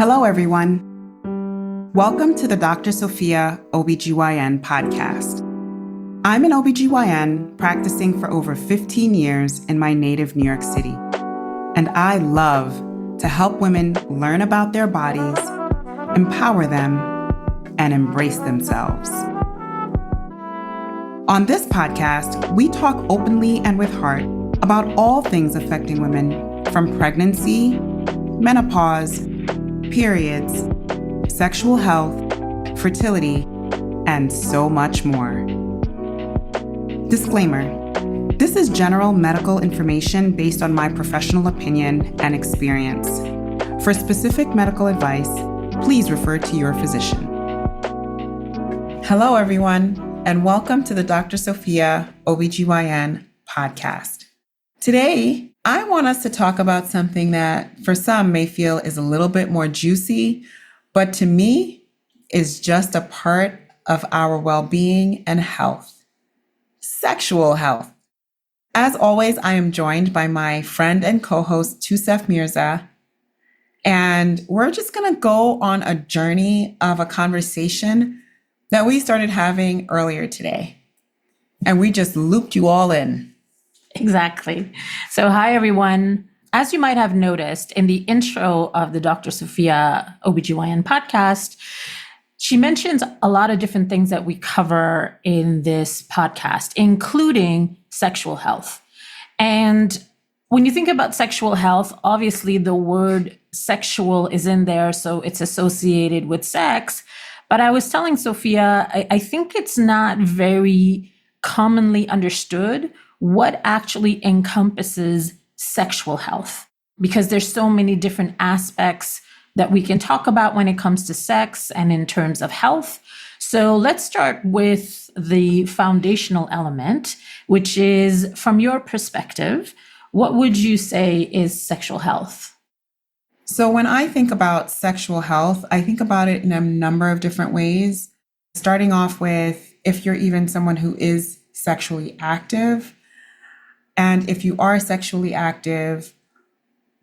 Hello, everyone. Welcome to the Dr. Sophia ObGyn Podcast. I'm an OBGYN practicing for over 15 years in my native New York City. And I love to help women learn about their bodies, empower them, and embrace themselves. On this podcast, we talk openly and with heart about all things affecting women, from pregnancy, menopause, periods, sexual health, fertility, and so much more. Disclaimer: this is general medical information based on my professional opinion and experience. For specific medical advice, please refer to your physician. Hello, everyone, and welcome to the Dr. Sophia ObGyn Podcast. Today, I want us to talk about something that for some may feel is a little bit more juicy, but to me is just a part of our well-being and health: sexual health. As always, I am joined by my friend and co-host, Touseef Mirza, and we're just going to go on a journey of a conversation that we started having earlier today, and we just looped you all in. Exactly. So hi, everyone. As you might have noticed in the intro of the Dr. Sophia ObGyn podcast, she mentions a lot of different things that we cover in this podcast, including sexual health. And when you think about sexual health, obviously the word sexual is in there, so it's associated with sex. But I was telling Sophia, I think it's not very commonly understood what actually encompasses sexual health, because there's so many different aspects that we can talk about when it comes to sex and in terms of health. So let's start with the foundational element, which is, from your perspective, what would you say is sexual health? So when I think about sexual health, I think about it in a number of different ways, starting off with if you're even someone who is sexually active. And if you are sexually active,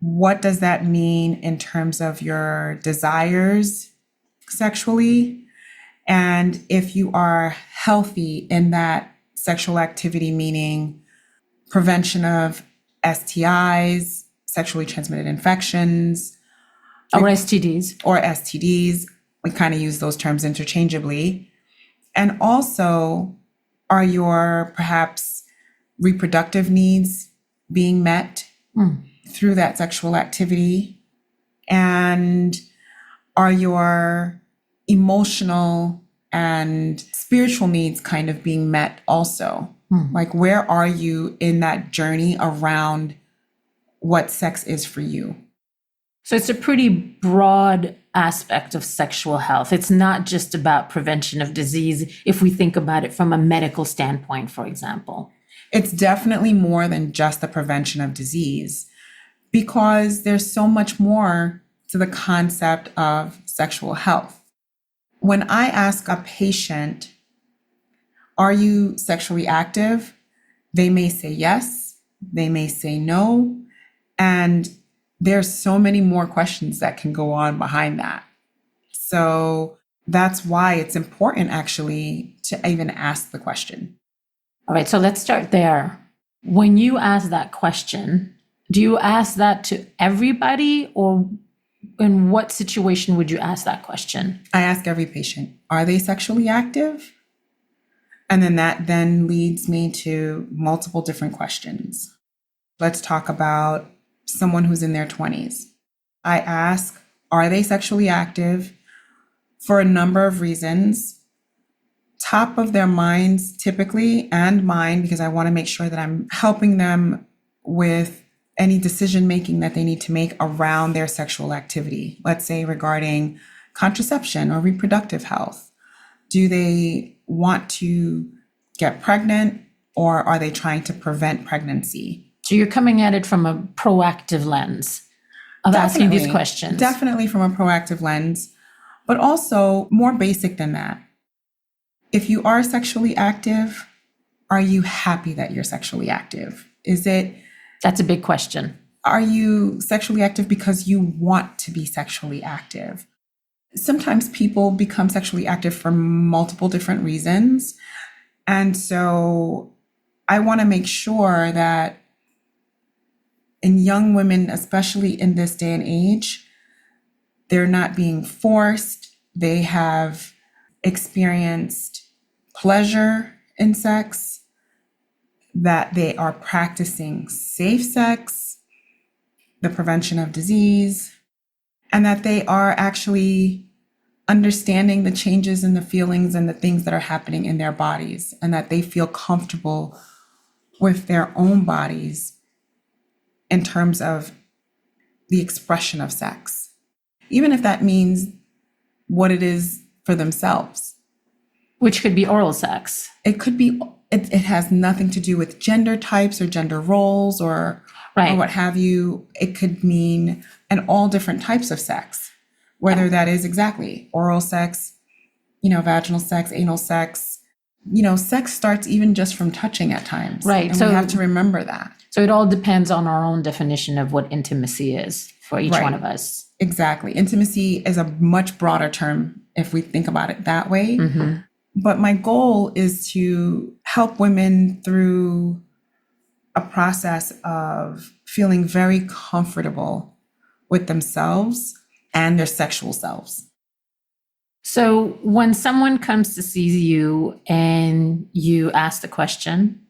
what does that mean in terms of your desires sexually? And if you are healthy in that sexual activity, meaning prevention of STIs, sexually transmitted infections, or STDs. We kind of use those terms interchangeably. And also, are your perhaps reproductive needs being met through that sexual activity? And are your emotional and spiritual needs kind of being met also? Like, where are you in that journey around what sex is for you? So it's a pretty broad aspect of sexual health. It's not just about prevention of disease, if we think about it from a medical standpoint, for example. It's definitely more than just the prevention of disease, because there's so much more to the concept of sexual health. When I ask a patient, are you sexually active? They may say yes, they may say no, and there's so many more questions that can go on behind that. So that's why it's important actually to even ask the question. All right, so let's start there. When you ask that question, do you ask that to everybody, or in what situation would you ask that question? I ask every patient, are they sexually active? And then that then leads me to multiple different questions. Let's talk about someone who's in their 20s. I ask, are they sexually active? For a number of reasons. Top of their minds typically, and mine, because I want to make sure that I'm helping them with any decision-making that they need to make around their sexual activity. Let's say regarding contraception or reproductive health. Do they want to get pregnant, or are they trying to prevent pregnancy? So you're coming at it from a proactive lens of asking these questions. Definitely from a proactive lens, but also more basic than that. If you are sexually active, are you happy that you're sexually active? Is it That's a big question. Are you sexually active because you want to be sexually active? Sometimes people become sexually active for multiple different reasons. And so I want to make sure that in young women, especially in this day and age, they're not being forced. They have experienced pleasure in sex, that they are practicing safe sex, the prevention of disease, and that they are actually understanding the changes in the feelings and the things that are happening in their bodies, and that they feel comfortable with their own bodies in terms of the expression of sex, even if that means what it is for themselves. Which could be oral sex. It could be, it has nothing to do with gender types or gender roles or what have you. It could mean and all different types of sex, whether that is exactly oral sex, vaginal sex, anal sex. Sex starts even just from touching at times. Right. And So we have to remember that. So it all depends on our own definition of what intimacy is for each one of us. Exactly. Intimacy is a much broader term if we think about it that way. Mm-hmm. But my goal is to help women through a process of feeling very comfortable with themselves and their sexual selves. So when someone comes to see you and you ask the question,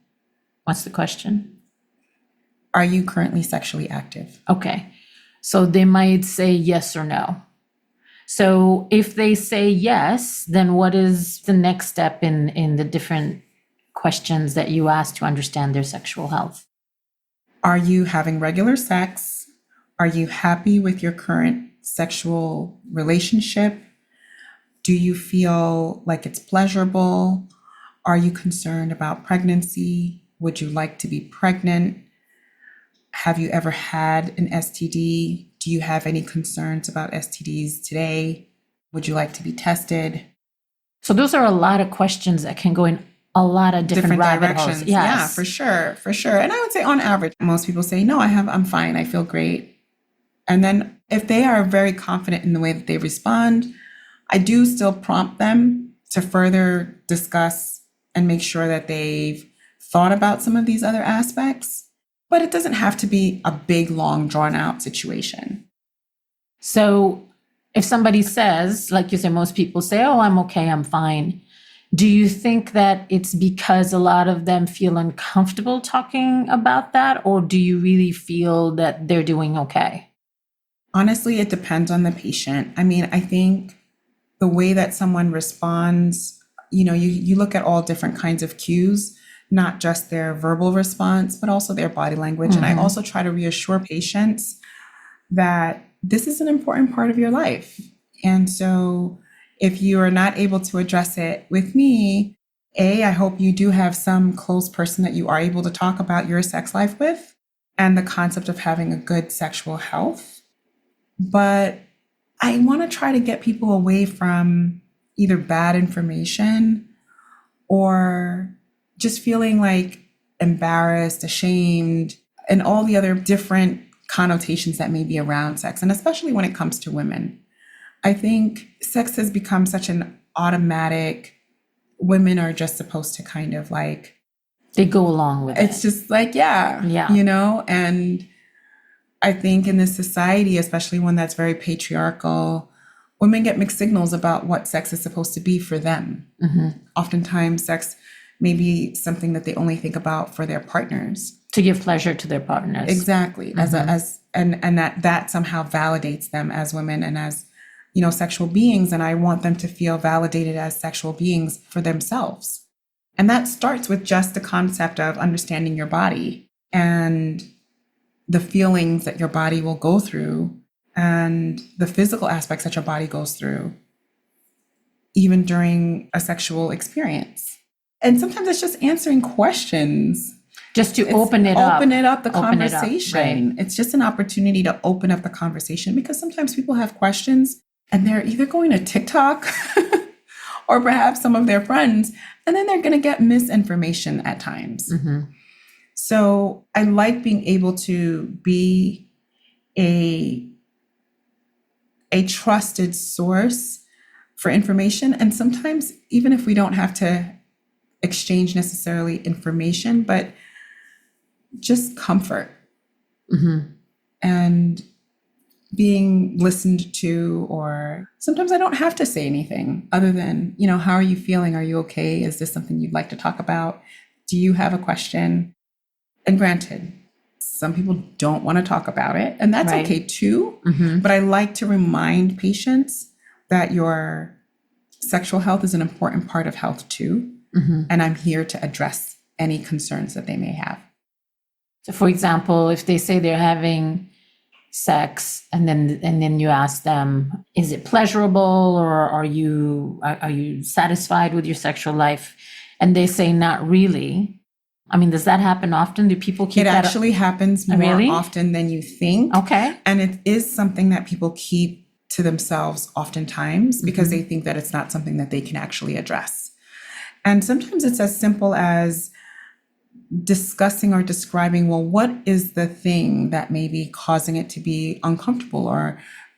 what's the question? Are you currently sexually active? Okay. So they might say yes or no. So if they say yes, then what is the next step in the different questions that you ask to understand their sexual health? Are you having regular sex? Are you happy with your current sexual relationship? Do you feel like it's pleasurable? Are you concerned about pregnancy? Would you like to be pregnant? Have you ever had an STD? Do you have any concerns about STDs today? Would you like to be tested? So those are a lot of questions that can go in a lot of different rabbit holes. Directions. Yeah, for sure. And I would say on average, most people say, no, I'm fine. I feel great. And then if they are very confident in the way that they respond, I do still prompt them to further discuss and make sure that they've thought about some of these other aspects. But it doesn't have to be a big, long, drawn out situation. So if somebody says, like you said, most people say, oh, I'm okay, I'm fine. Do you think that it's because a lot of them feel uncomfortable talking about that? Or do you really feel that they're doing okay? Honestly, it depends on the patient. I mean, I think the way that someone responds, you look at all different kinds of cues, not just their verbal response, but also their body language. Mm-hmm. And I also try to reassure patients that this is an important part of your life. And so if you are not able to address it with me, I hope you do have some close person that you are able to talk about your sex life with and the concept of having a good sexual health. But I want to try to get people away from either bad information or just feeling like embarrassed, ashamed, and all the other different connotations that may be around sex, and especially when it comes to women. I think sex has become such an automatic, women are just supposed to kind of like... They go along with it. It's just like, yeah. And I think in this society, especially one that's very patriarchal, women get mixed signals about what sex is supposed to be for them. Mm-hmm. Oftentimes, sex may be something that they only think about for their partners. To give pleasure to their partners. Exactly. Mm-hmm. And that somehow validates them as women and as, sexual beings. And I want them to feel validated as sexual beings for themselves. And that starts with just the concept of understanding your body and the feelings that your body will go through and the physical aspects that your body goes through, even during a sexual experience. And sometimes it's just answering questions. Just to open it up. Open it up, the conversation. Right. It's just an opportunity to open up the conversation because sometimes people have questions and they're either going to TikTok or perhaps some of their friends, and then they're going to get misinformation at times. Mm-hmm. So I like being able to be a trusted source for information. And sometimes, even if we don't have to exchange necessarily information, but just comfort and being listened to, or sometimes I don't have to say anything other than, how are you feeling? Are you okay? Is this something you'd like to talk about? Do you have a question? And granted, some people don't want to talk about it, and that's Right. okay too. But I like to remind patients that your sexual health is an important part of health too. And I'm here to address any concerns that they may have. So, for example, if they say they're having sex, and then you ask them, "Is it pleasurable, or are you satisfied with your sexual life?" And they say, "Not really." I mean, does that happen often? Do people keep It that? actually happens more Really? often than you think. Okay. And it is something that people keep to themselves oftentimes because they think that it's not something that they can actually address. And sometimes it's as simple as discussing or describing, well, what is the thing that may be causing it to be uncomfortable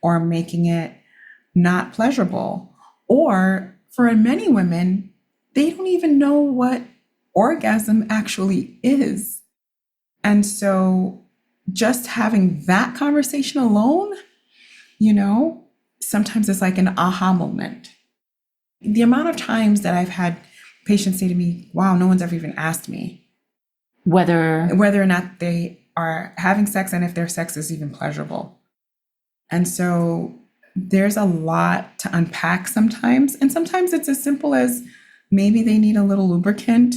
or making it not pleasurable? Or for many women, they don't even know what orgasm actually is. And so just having that conversation alone, sometimes it's like an aha moment. The amount of times that I've had patients say to me, wow, no one's ever even asked me Whether or not they are having sex and if their sex is even pleasurable. And so there's a lot to unpack sometimes. And sometimes it's as simple as maybe they need a little lubricant.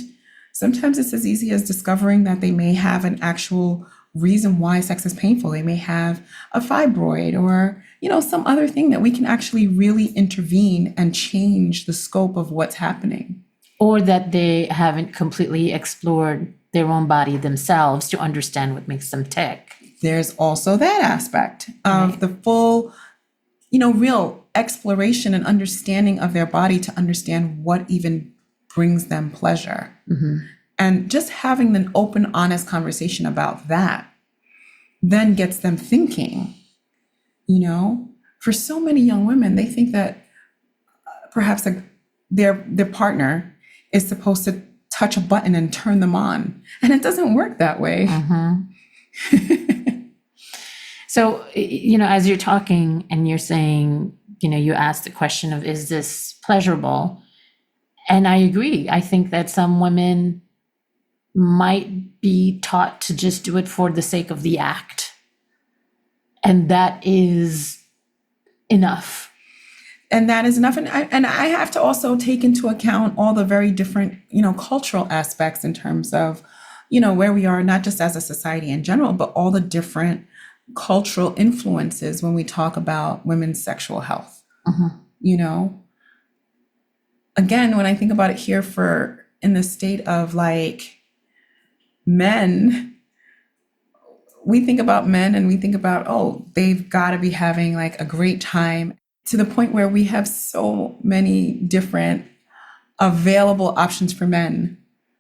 Sometimes it's as easy as discovering that they may have an actual reason why sex is painful. They may have a fibroid or, some other thing that we can actually really intervene and change the scope of what's happening. or that they haven't completely explored their own body themselves to understand what makes them tick. There's also that aspect of the full, real exploration and understanding of their body to understand what even brings them pleasure. And just having an open, honest conversation about that then gets them thinking, for so many young women, they think that perhaps their partner is supposed to touch a button and turn them on. And it doesn't work that way. So, as you're talking and you're saying, you asked the question of, is this pleasurable? And I agree. I think that some women might be taught to just do it for the sake of the act. And that is enough. And that is enough. And I have to also take into account all the very different, cultural aspects in terms of, where we are, not just as a society in general, but all the different cultural influences when we talk about women's sexual health. Again, when I think about it here in the state of like men, we think about men and we think about, oh, they've got to be having like a great time, to the point where we have so many different available options for men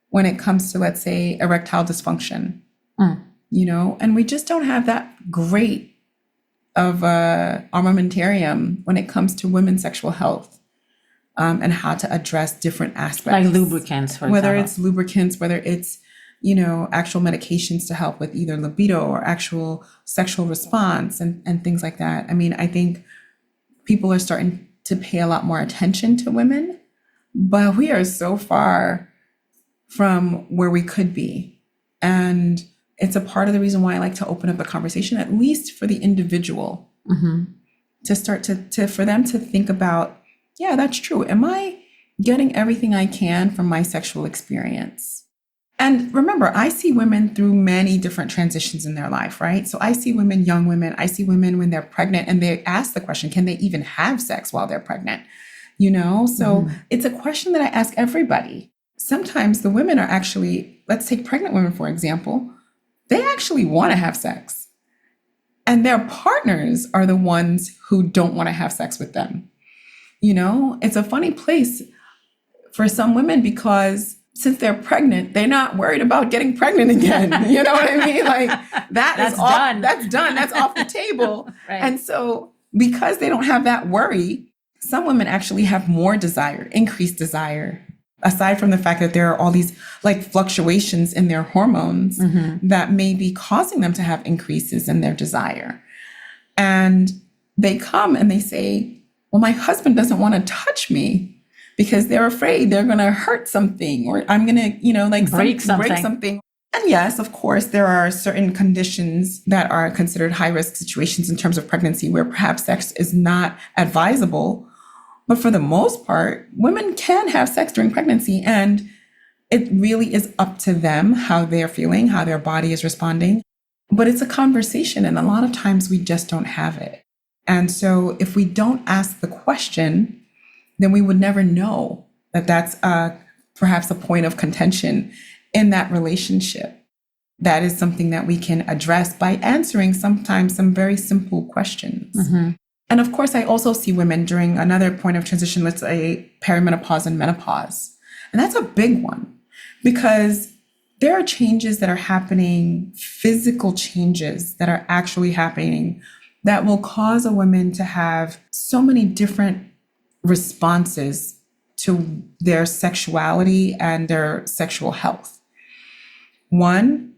when it comes to, let's say, erectile dysfunction, and we just don't have that great of armamentarium when it comes to women's sexual health and how to address different aspects. Like lubricants, for whether example. it's lubricants, whether it's, actual medications to help with either libido or actual sexual response and things like that. I mean, I think people are starting to pay a lot more attention to women, but we are so far from where we could be. And it's a part of the reason why I like to open up a conversation, at least for the individual, to start to for them to think about, yeah, that's true. Am I getting everything I can from my sexual experience? And remember, I see women through many different transitions in their life, right? So I see women, young women, I see women when they're pregnant and they ask the question, can they even have sex while they're pregnant? So it's a question that I ask everybody. Sometimes the women are actually, let's take pregnant women, for example, they actually want to have sex. And their partners are the ones who don't want to have sex with them. It's a funny place for some women because since they're pregnant, they're not worried about getting pregnant again. You know what I mean? Like That's done. That's done. That's off the table. Right. And so because they don't have that worry, some women actually have more desire, increased desire, aside from the fact that there are all these like fluctuations in their hormones that may be causing them to have increases in their desire. And they come and they say, well, my husband doesn't want to touch me because they're afraid they're going to hurt something, or I'm going to, like break something. And yes, of course, there are certain conditions that are considered high risk situations in terms of pregnancy where perhaps sex is not advisable. But for the most part, women can have sex during pregnancy, and it really is up to them how they're feeling, how their body is responding. But it's a conversation, and a lot of times we just don't have it. And so if we don't ask the question, then we would never know that that's perhaps a point of contention in that relationship. That is something that we can address by answering sometimes some very simple questions. And of course, I also see women during another point of transition, let's say perimenopause and menopause. And that's a big one because there are changes that are happening, physical changes that are actually happening that will cause a woman to have so many different responses to their sexuality and their sexual health. One,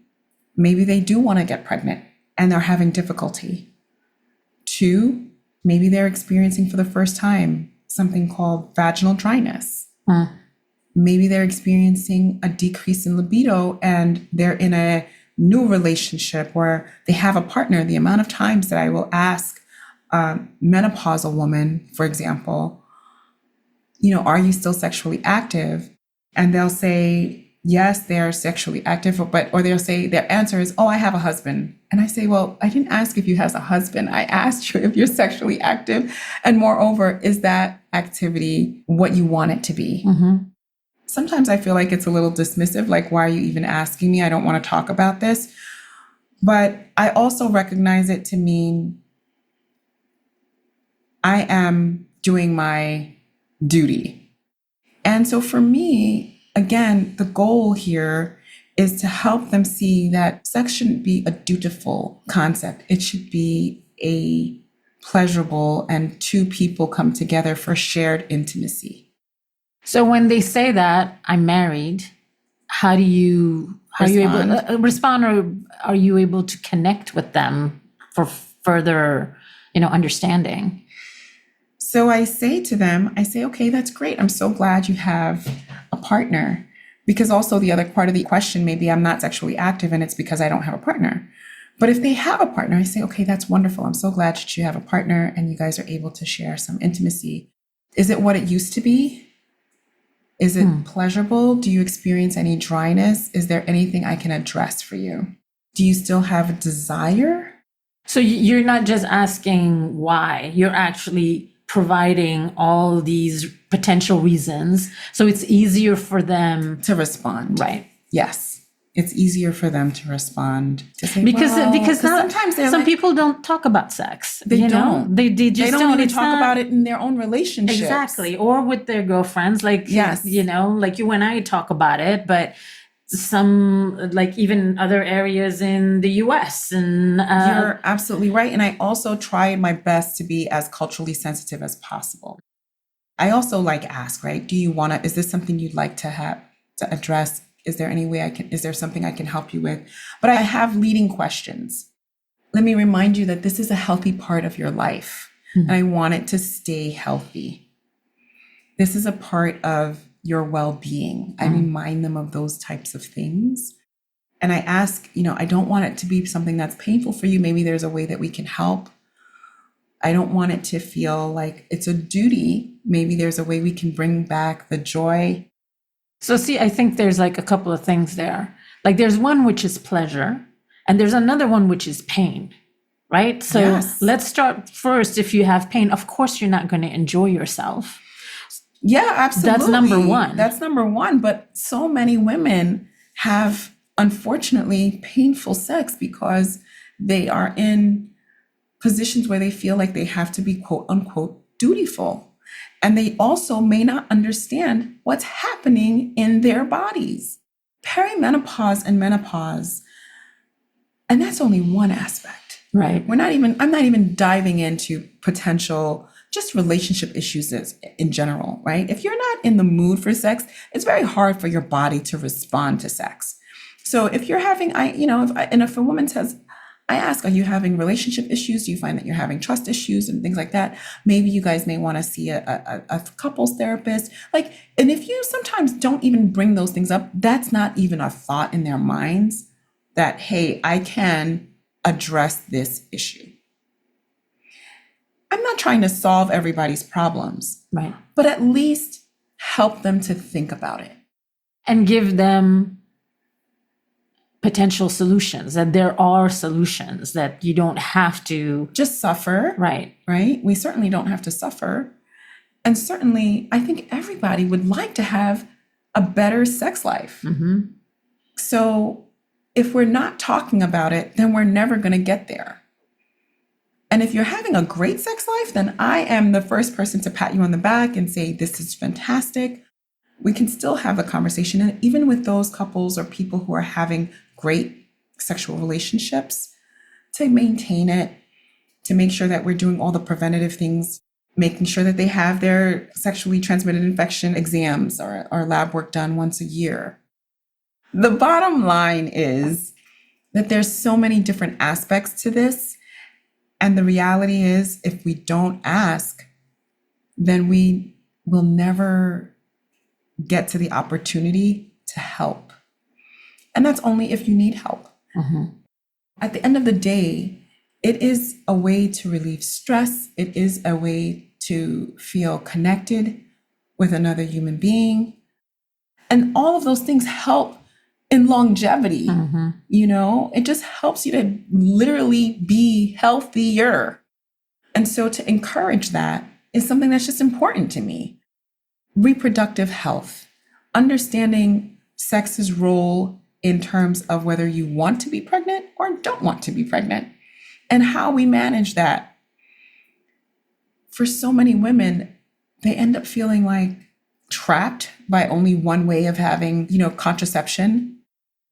maybe they do want to get pregnant and they're having difficulty. Two, maybe they're experiencing for the first time something called vaginal dryness. Maybe they're experiencing a decrease in libido and they're in a new relationship where they have a partner. The amount of times that I will ask a menopausal woman, for example, are you still sexually active? And they'll say, yes, they're sexually active, or they'll say their answer is, oh, I have a husband. And I say, well, I didn't ask if you have a husband. I asked you if you're sexually active. And moreover, is that activity what you want it to be? Sometimes I feel like it's a little dismissive, like, why are you even asking me? I don't want to talk about this. But I also recognize it to mean I am doing my duty. And so for me, again, the goal here is to help them see that sex shouldn't be a dutiful concept. It should be a pleasurable, and two people come together for shared intimacy. So when they say that I'm married, how are you able to respond, or are you able to connect with them for further, understanding? So I say to them, okay, that's great. I'm so glad you have a partner, because also the other part of the question, maybe I'm not sexually active and it's because I don't have a partner. But if they have a partner, I say, okay, that's wonderful. I'm so glad that you have a partner and you guys are able to share some intimacy. Is it what it used to be? Is it pleasurable? Do you experience any dryness? Is there anything I can address for you? Do you still have a desire? So you're not just asking why, you're actually providing all these potential reasons. So it's easier for them to respond. Right. Yes. It's easier for them to respond. To say, because now, sometimes some people don't talk about sex. They don't. They just they don't even talk about it in their own relationships. Exactly. Or with their girlfriends. Like, yes. Like you and I talk about it, but some, like even other areas in the US. And you're absolutely right. And I also try my best to be as culturally sensitive as possible. I also ask, right? Is this something you'd like to address? Is there any way is there something I can help you with? But I have leading questions. Let me remind you that this is a healthy part of your life. And I want it to stay healthy. This is a part of your well-being. I remind them of those types of things. And I ask, I don't want it to be something that's painful for you. Maybe there's a way that we can help. I don't want it to feel like it's a duty. Maybe there's a way we can bring back the joy. So see, I think there's a couple of things there. There's one which is pleasure, and there's another one which is pain, right? So yes. Let's start first. If you have pain, of course, you're not going to enjoy yourself. Yeah, absolutely. That's number one. But so many women have, unfortunately, painful sex because they are in positions where they feel like they have to be, quote unquote, dutiful. And they also may not understand what's happening in their bodies. Perimenopause and menopause, and that's only one aspect. Right. I'm not even diving into potential just relationship issues in general, right? If you're not in the mood for sex, it's very hard for your body to respond to sex. So if you're having, if a woman says, I ask, are you having relationship issues? Do you find that you're having trust issues and things like that? Maybe you guys may want to see a couples therapist. And if you sometimes don't even bring those things up, that's not even a thought in their minds that, hey, I can address this issue. I'm not trying to solve everybody's problems, Right. but at least help them to think about it. And give them potential solutions, that there are solutions, that you don't have to just suffer. Right. Right? We certainly don't have to suffer. And certainly, I think everybody would like to have a better sex life. Mm-hmm. So if we're not talking about it, then we're never going to get there. And if you're having a great sex life, then I am the first person to pat you on the back and say, this is fantastic. We can still have a conversation. And even with those couples or people who are having great sexual relationships, to maintain it, to make sure that we're doing all the preventative things, making sure that they have their sexually transmitted infection exams or lab work done once a year. The bottom line is that there's so many different aspects to this. And the reality is, if we don't ask, then we will never get to the opportunity to help. And that's only if you need help. Mm-hmm. At the end of the day, it is a way to relieve stress. It is a way to feel connected with another human being. And all of those things help in longevity. Mm-hmm. It just helps you to literally be healthier. And so to encourage that is something that's just important to me. Reproductive health, understanding sex's role in terms of whether you want to be pregnant or don't want to be pregnant, and how we manage that. For so many women, they end up feeling like trapped by only one way of having, contraception.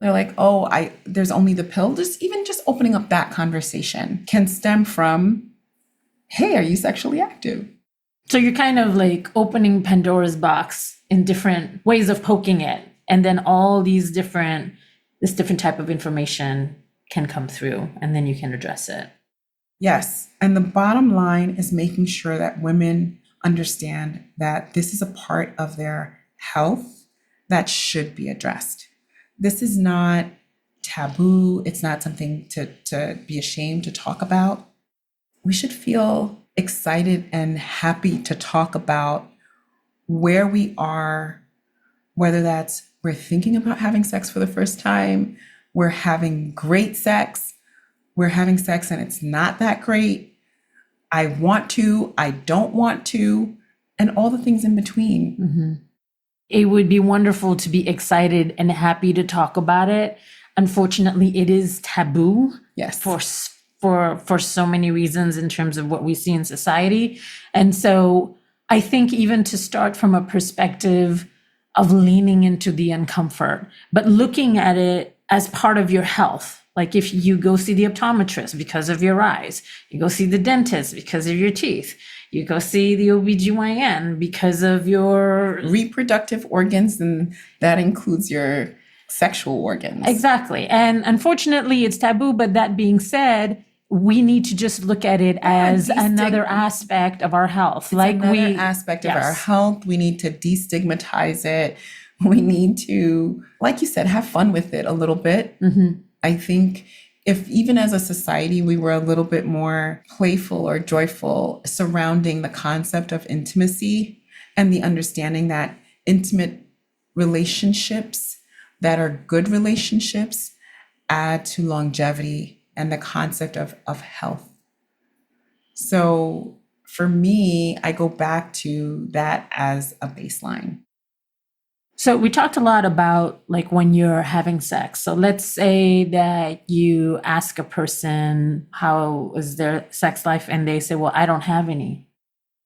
They're like, there's only the pill. Just opening up that conversation can stem from, hey, are you sexually active? So you're kind of like opening Pandora's box in different ways of poking it. And then all this different type of information can come through, and then you can address it. Yes. And the bottom line is making sure that women understand that this is a part of their health that should be addressed. This is not taboo. It's not something to be ashamed to talk about. We should feel excited and happy to talk about where we are, whether that's we're thinking about having sex for the first time, we're having great sex, we're having sex and it's not that great, I want to, I don't want to, and all the things in between. Mm-hmm. It would be wonderful to be excited and happy to talk about it. Unfortunately, it is taboo. Yes. For so many reasons in terms of what we see in society. And so I think even to start from a perspective of leaning into the uncomfort, but looking at it as part of your health. Like if you go see the optometrist because of your eyes, you go see the dentist because of your teeth, you go see the OBGYN because of your reproductive organs, and that includes your sexual organs. Exactly. And unfortunately, it's taboo. But that being said, we need to just look at it as another aspect of our health. Another aspect of our health. We need to destigmatize it. We need to, like you said, have fun with it a little bit. Mm-hmm. I think if even as a society, we were a little bit more playful or joyful surrounding the concept of intimacy and the understanding that intimate relationships that are good relationships add to longevity and the concept of health. So for me, I go back to that as a baseline. So we talked a lot about like when you're having sex. So let's say that you ask a person how is their sex life and they say, well, I don't have any.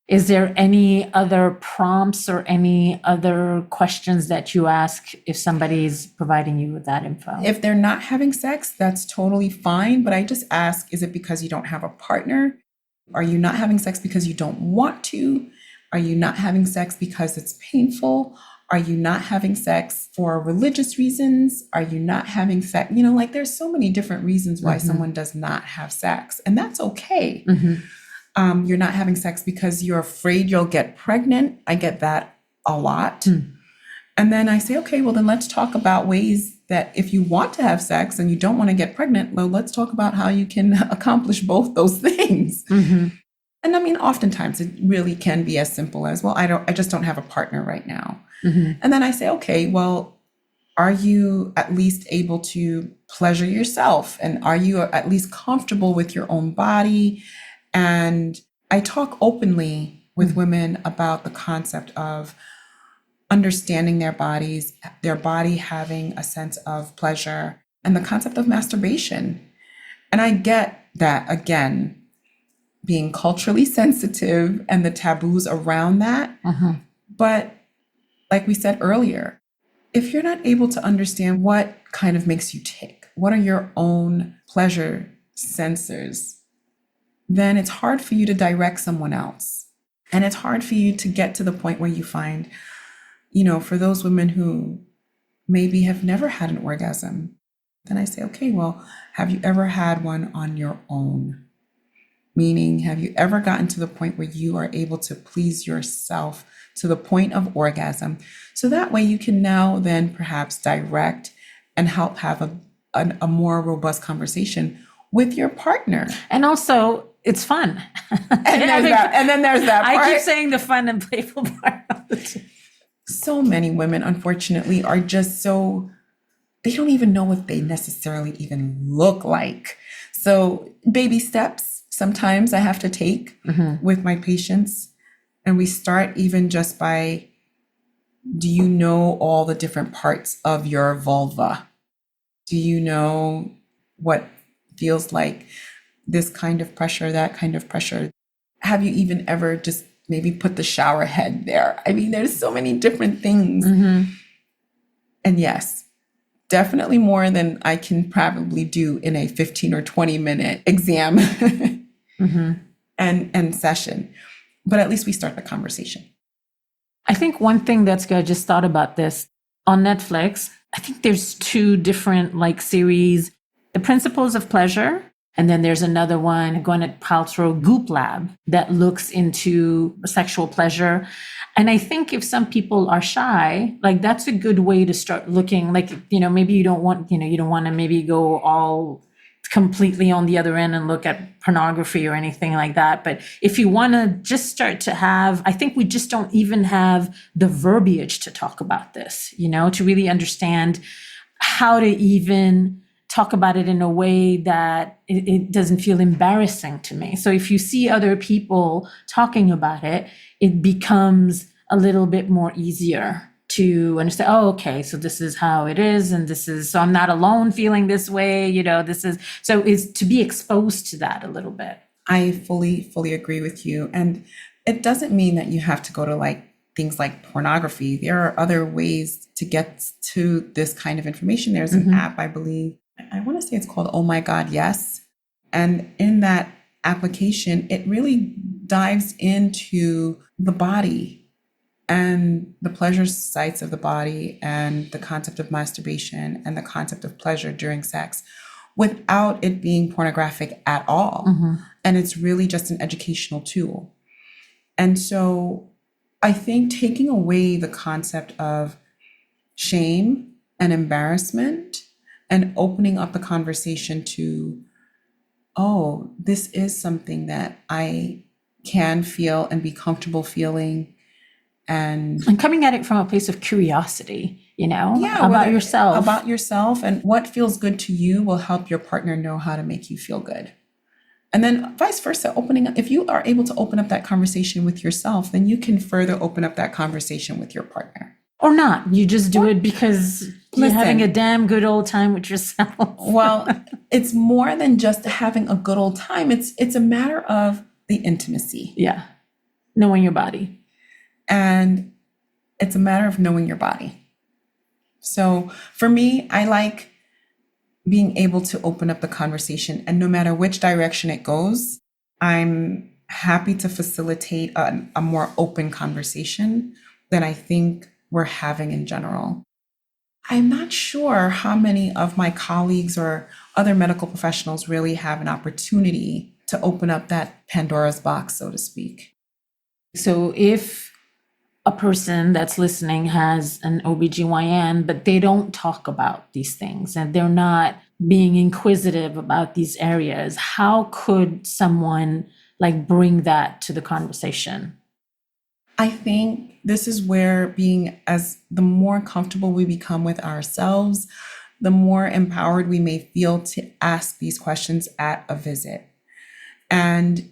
Is there any other prompts or any other questions that you ask if somebody's providing you with that info? If they're not having sex, that's totally fine. But I just ask, is it because you don't have a partner? Are you not having sex because you don't want to? Are you not having sex because it's painful? Are you not having sex for religious reasons? Are you not having sex? Like there's so many different reasons why someone does not have sex. And that's okay. You're not having sex because you're afraid you'll get pregnant. I get that a lot. And then I say, okay, well, then let's talk about ways that if you want to have sex and you don't want to get pregnant, well, let's talk about how you can accomplish both those things. And I mean, oftentimes it really can be as simple as, well, I just don't have a partner right now. And then I say, okay, well, are you at least able to pleasure yourself? And are you at least comfortable with your own body? And I talk openly with women about the concept of understanding their bodies, their body having a sense of pleasure, and the concept of masturbation. And I get that, again, being culturally sensitive and the taboos around that. But like we said earlier, if you're not able to understand what kind of makes you tick, what are your own pleasure sensors, then it's hard for you to direct someone else. And it's hard for you to get to the point where you find, for those women who maybe have never had an orgasm, then I say, okay, well, have you ever had one on your own? Meaning, have you ever gotten to the point where you are able to please yourself to the point of orgasm? So that way you can now then perhaps direct and help have a more robust conversation with your partner. And also, it's fun. And then there's that part. I keep saying the fun and playful part of it. So many women, unfortunately, are just they don't even know what they necessarily even look like. So baby steps, sometimes I have to take with my patients. And we start even just by, do you know all the different parts of your vulva? Do you know what feels like this kind of pressure, that kind of pressure? Have you even ever just maybe put the shower head there? I mean, there's so many different things. And yes, definitely more than I can probably do in a 15 or 20 minute exam and session. But at least we start the conversation. I think one thing that's good, I just thought about this. On Netflix, I think there's 2 different series, The Principles of Pleasure. And then there's another one, Gwyneth Paltrow, Goop Lab, that looks into sexual pleasure. And I think if some people are shy, that's a good way to start looking. Maybe you don't want to maybe go all completely on the other end and look at pornography or anything like that. But if you want to just start to have, I think we just don't even have the verbiage to talk about this, to really understand how to even talk about it in a way that it doesn't feel embarrassing to me. So if you see other people talking about it, it becomes a little bit more easier to understand, okay, so this is how it is. And so I'm not alone feeling this way, so is to be exposed to that a little bit. I fully agree with you. And it doesn't mean that you have to go to things like pornography. There are other ways to get to this kind of information. There's an app, I believe, I want to say it's called Oh My God, Yes. And in that application, it really dives into the body and the pleasure sites of the body and the concept of masturbation and the concept of pleasure during sex without it being pornographic at all. And it's really just an educational tool. And so I think taking away the concept of shame and embarrassment and opening up the conversation to, this is something that I can feel and be comfortable feeling. And coming at it from a place of curiosity, about yourself. About yourself, and what feels good to you will help your partner know how to make you feel good. And then vice versa, if you are able to open up that conversation with yourself, then you can further open up that conversation with your partner. Or not. You just do it because you're having a damn good old time with yourself. Well, it's more than just having a good old time. It's a matter of the intimacy. Yeah. Knowing your body. And it's a matter of knowing your body. So for me, I like being able to open up the conversation, and no matter which direction it goes, I'm happy to facilitate a more open conversation than I think we're having in general. I'm not sure how many of my colleagues or other medical professionals really have an opportunity to open up that Pandora's box, so to speak. So if a person that's listening has an OBGYN, but they don't talk about these things and they're not being inquisitive about these areas, how could someone bring that to the conversation? I think this is where the more comfortable we become with ourselves, the more empowered we may feel to ask these questions at a visit. And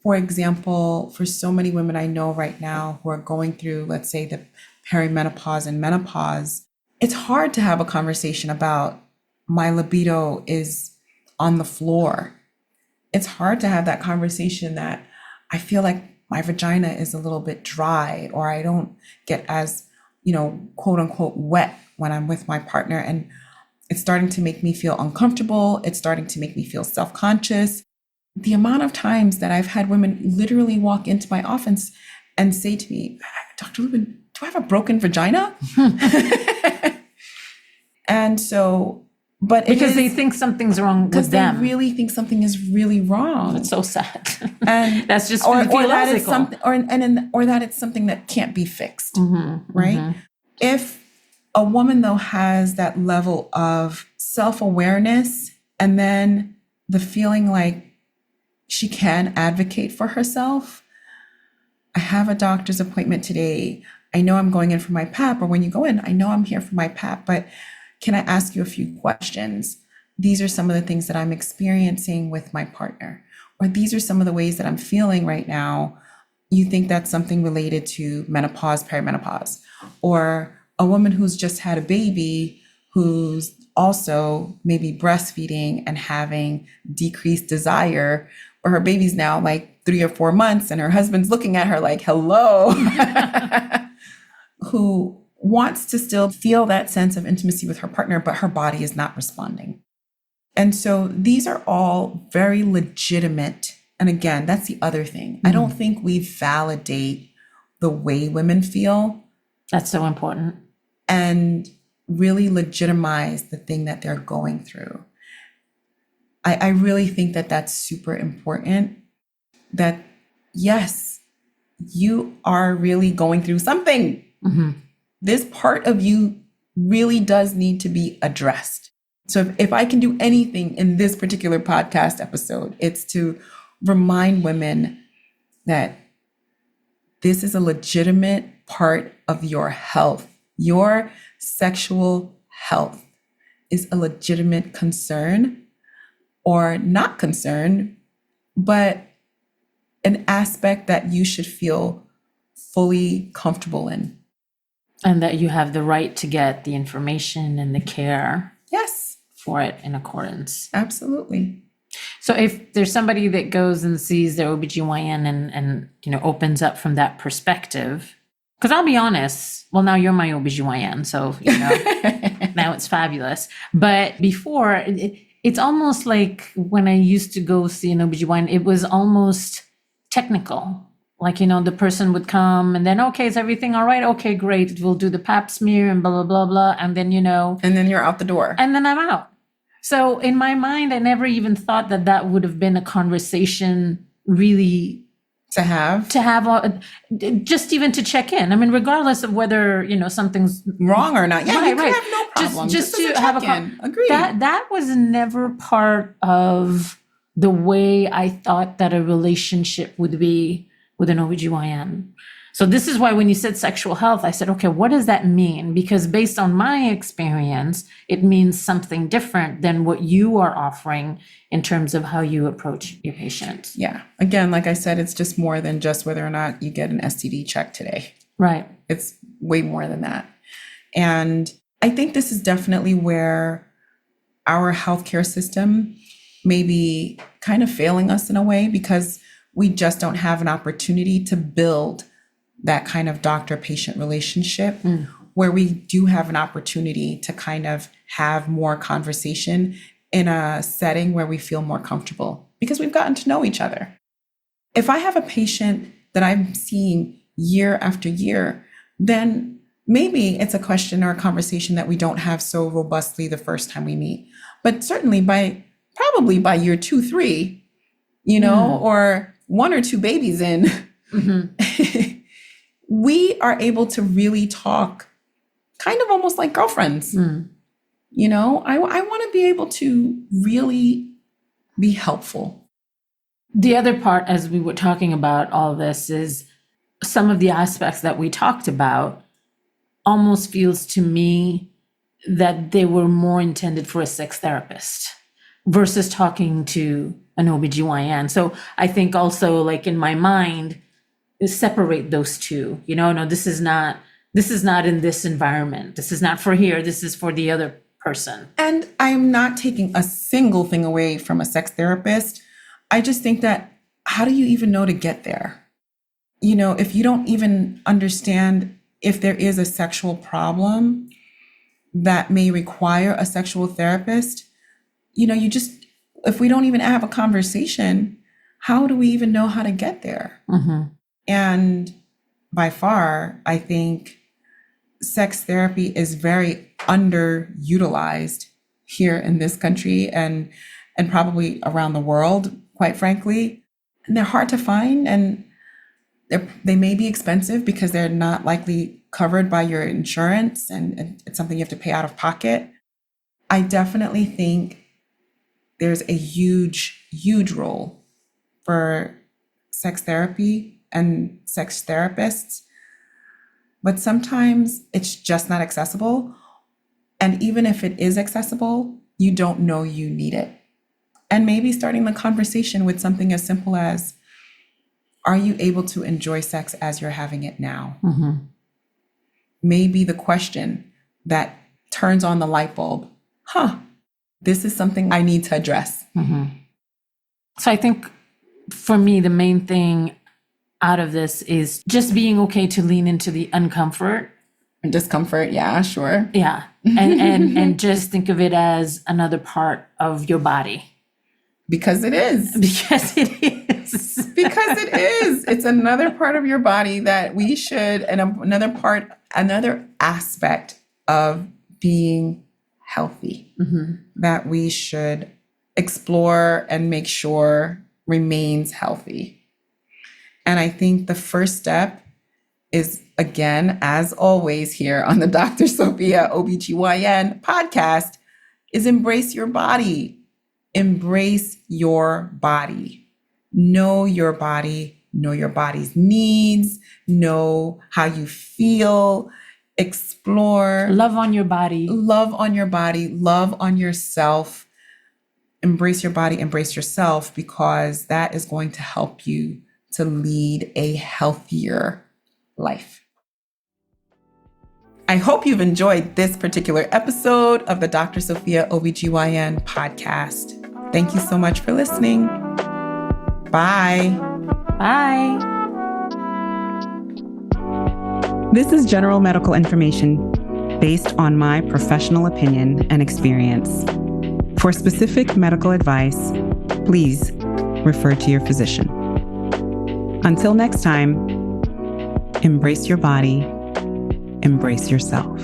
for example, for so many women I know right now who are going through, let's say, the perimenopause and menopause, it's hard to have a conversation about my libido is on the floor. It's hard to have that conversation that I feel like my vagina is a little bit dry, or I don't get as, quote unquote, wet when I'm with my partner. And it's starting to make me feel uncomfortable. It's starting to make me feel self-conscious. The amount of times that I've had women literally walk into my office and say to me, Dr. Lubin, do I have a broken vagina? And so, but because they think something's wrong with them. Because they really think something is really wrong. It's so sad. And that's just or theological. that it's something, or that it's something that can't be fixed, right? Mm-hmm. If a woman though has that level of self-awareness and then the feeling like she can advocate for herself. I have a doctor's appointment today. I know I'm going in for my PAP, or when you go in, I know I'm here for my PAP, but can I ask you a few questions? These are some of the things that I'm experiencing with my partner, or these are some of the ways that I'm feeling right now. You think that's something related to menopause, perimenopause, or a woman who's just had a baby who's also maybe breastfeeding and having decreased desire, or her baby's now 3 or 4 months and her husband's looking at her like, hello, who wants to still feel that sense of intimacy with her partner, but her body is not responding. And so these are all very legitimate. And again, that's the other thing. I don't think we validate the way women feel. That's so important. And really legitimize the thing that they're going through. I really think that that's super important, that yes, you are really going through something. Mm-hmm. This part of you really does need to be addressed. So if I can do anything in this particular podcast episode, it's to remind women that this is a legitimate part of your health. Your sexual health is a legitimate concern, or not concern, but an aspect that you should feel fully comfortable in. And that you have the right to get the information and the care. Yes. For it in accordance. Absolutely. So if there's somebody that goes and sees their OBGYN and opens up from that perspective, because I'll be honest, well, now you're my OBGYN, so, now it's fabulous. But before, it's almost like when I used to go see an OBGYN, it was almost technical. The person would come and then, okay, is everything all right? Okay, great. We'll do the pap smear and blah, blah, blah, blah. And then, And then you're out the door. And then I'm out. So in my mind, I never even thought that would have been a conversation really to have just even to check in. I mean, regardless of whether, something's wrong or not. Yeah, right, you can have no problem. Just to have a Agreed. That was never part of the way I thought that a relationship would be with an OBGYN. So this is why when you said sexual health, I said, okay, what does that mean? Because based on my experience, it means something different than what you are offering in terms of how you approach your patients. Yeah. Again, like I said, it's just more than just whether or not you get an STD check today. Right. It's way more than that. And I think this is definitely where our healthcare system may be kind of failing us in a way, because we just don't have an opportunity to build that kind of doctor-patient relationship where we do have an opportunity to kind of have more conversation in a setting where we feel more comfortable because we've gotten to know each other. If I have a patient that I'm seeing year after year, then maybe it's a question or a conversation that we don't have so robustly the first time we meet. But certainly probably by year 2, 3, or 1 or 2 babies in, we are able to really talk kind of almost like girlfriends. I want to be able to really be helpful. The other part, as we were talking about all this, is some of the aspects that we talked about almost feels to me that they were more intended for a sex therapist versus talking to an OBGYN. So I think also, like, in my mind, separate those two. No, this is not in this environment. This is not for here. This is for the other person. And I'm not taking a single thing away from a sex therapist. I just think that how do you even know to get there? If you don't even understand if there is a sexual problem that may require a sexual therapist, if we don't even have a conversation, how do we even know how to get there? And by far, I think sex therapy is very underutilized here in this country and probably around the world, quite frankly. And they're hard to find, and they may be expensive because they're not likely covered by your insurance, and it's something you have to pay out of pocket. I definitely think there's a huge, huge role for sex therapy and sex therapists, but sometimes it's just not accessible. And even if it is accessible, you don't know you need it. And maybe starting the conversation with something as simple as, are you able to enjoy sex as you're having it now? Maybe the question that turns on the light bulb, this is something I need to address. So I think for me, the main thing out of this is just being okay to lean into the uncomfort. And discomfort, yeah, sure. Yeah. And just think of it as another part of your body. Because it is. Because it is. Because it is. It's another part of your body that we should, and another aspect of being healthy that we should explore and make sure remains healthy. And I think the first step is, again, as always here on the Dr. Sophia ObGyn podcast, is embrace your body. Embrace your body. Know your body. Know your body's needs. Know how you feel. Explore. Love on your body. Love on your body. Love on yourself. Embrace your body. Embrace yourself, because that is going to help you to lead a healthier life. I hope you've enjoyed this particular episode of the Dr. Sophia ObGyn podcast. Thank you so much for listening. Bye. Bye. This is general medical information based on my professional opinion and experience. For specific medical advice, please refer to your physician. Until next time, embrace your body, embrace yourself.